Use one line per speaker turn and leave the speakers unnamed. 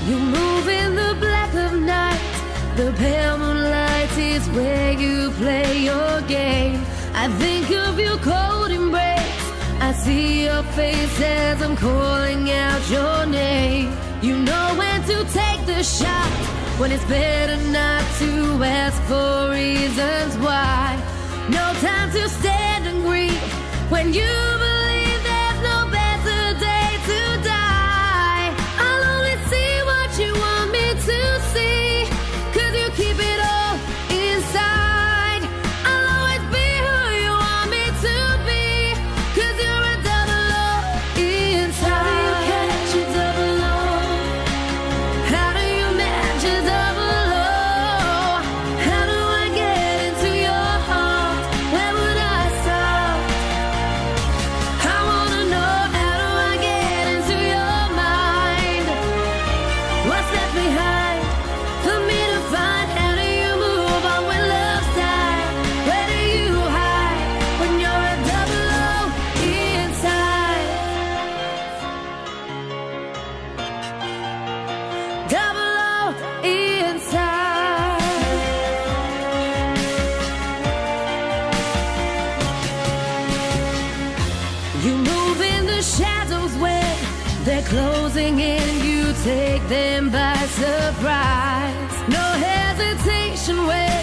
You move in the black of night. The pale moonlight is where you play your game. I think of your cold embrace. I see your face as I'm calling out your name. You know when to take the shot, when it's better not to ask for reasons why. No time to stand and grieve when you believe there's no better day to die. I'll only see what you want me to see, 'cause you keep it all inside. I'll always be who you want me to be, 'cause you're a double O inside. How do you catch a double O? How do you match a double O? How do I get into your heart? Where would I start? I wanna know, how do I get into your mind? What's left behind for me to find? How do you move on when love's died? Where do you hide when you're a double O inside? Double O inside. You move in the shadows when they're closing in. You take them by surprise. No hesitation when